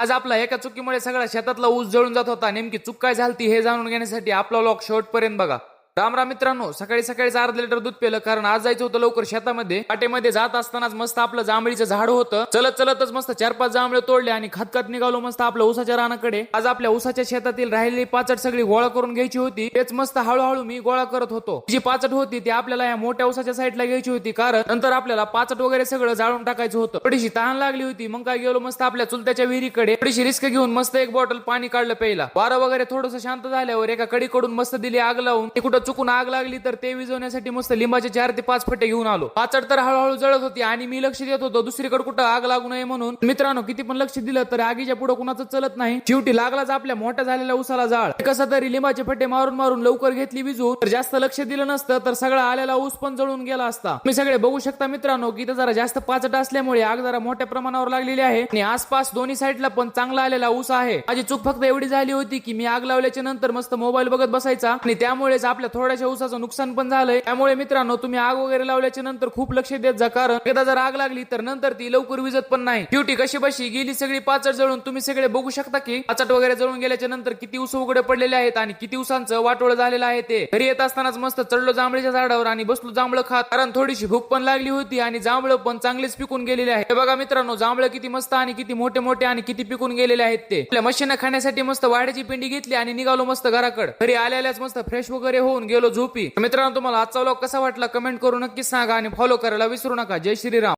आज आपला एका चुकीमुळे सगळा शेतातला ऊस जळून जात होता. नेमकी चूक काय झाली हे जाणून घेण्यासाठी आपला व्लॉग शेवटपर्यंत बघा. राम राम मित्रांनो, सकाळी सकाळीच अर्धा लिटर दूध पिलं, कारण आज जायचं होतं लवकर शेतामध्ये. पाटेमध्ये जात असतानाच मस्त आपलं जांभळीचं झाड होतं. चलत चलतच मस्त 4-5 जांभळे तोडले आणि खात निघालो मस्त आपल्या ऊसाच्या रानाकडे. आज आपल्या ऊसाच्या शेतातील राहिलेली पाचट सगळी गोळा करून घ्यायची होती. तेच मस्त हळूहळू मी गोळा करत होतो. जी पाचट होती ती आपल्याला या मोठ्या ऊसाच्या साईडला घ्यायची होती, कारण नंतर आपल्याला पाचट वगैरे सगळं जाळून टाकायचं होतं. थोडीशी तहान लागली होती, मग काय गेलो मस्त आपल्या चुलत्याच्या विहिरीकडे. थोडीशी रिस्क घेऊन मस्त एक बॉटल पाणी काढलं प्यायला. वारं वगैरे थोडंसं शांत झाल्यावर एका कडीकडून मस्त दिली आग लावून. ते कुठं चुकून आग लागली तर ते विझवण्यासाठी मस्त लिंबाचे 4 ते 5 फटे घेऊन आलो. पाचट तर हळूहळू जळत होती आणि मी लक्ष देत होतो दुसरीकडे कुठं आग लागू नये म्हणून. मित्रांनो, किती पण लक्ष दिलं तर आगीच्या पुढे कुणाचं चलत नाही. शेवटी लागलाच आपल्या मोठ्या झालेल्या उसाला जाळ. कसं तरी लिंबाचे फटे मारून मारून लवकर घेतली विझून. तर जास्त लक्ष दिलं नसतं तर सगळा आलेला ऊस पण जळून गेला असता. तुम्ही सगळे बघू शकता मित्रांनो की इथं जरा जास्त पाचट असल्यामुळे आग जरा मोठ्या प्रमाणावर लागलेली आहे आणि आसपास दोन्ही साईडला पण चांगला आलेला ऊस आहे. माझी चूक फक्त एवढी झाली होती की मी आग लावल्याच्या नंतर मस्त मोबाईल बघत बसायचा आणि त्यामुळेच आपल्या थोड्याशा ऊसाचं नुकसान पण झालंय. त्यामुळे मित्रांनो, तुम्ही आग वगैरे लावल्याच्या नंतर खूप लक्ष देत जा, कारण एकदा जर आग लागली तर नंतर ती लवकर विझत पण नाही. शेवटी कशी बशी गेली सगळी पाचट जळून. तुम्ही सगळे बघू शकता की पाचट वगैरे जळून गेल्याच्या नंतर किती ऊस उघडे पडलेले आहेत आणि किती ऊसांचं वाटोळ झालेलं आहे. ते घरी येत असतानाच मस्त चढलो जांभळीच्या झाडावर आणि बसलो जांभळं खात, कारण थोडीशी भूक पण लागली होती आणि जांभळं पण चांगलेच पिकून गेलेले आहे. हे बघा मित्रांनो, जांभळं किती मस्त आणि किती मोठे मोठे आणि किती पिकून गेलेले आहेत. ते आपल्या मशीनं खाण्यासाठी मस्त वाड्याची पिंडी घेतली आणि निघालो मस्त घराकडे. घरी आल्याच मस्त फ्रेश वगैरे होऊन गेलो झोपी. मित्रांनो, तुम्हाला आजचा व्लॉग कसा वाटला कमेंट करून नक्की सांगा आणि फॉलो करायला विसरू नका. जय श्रीराम.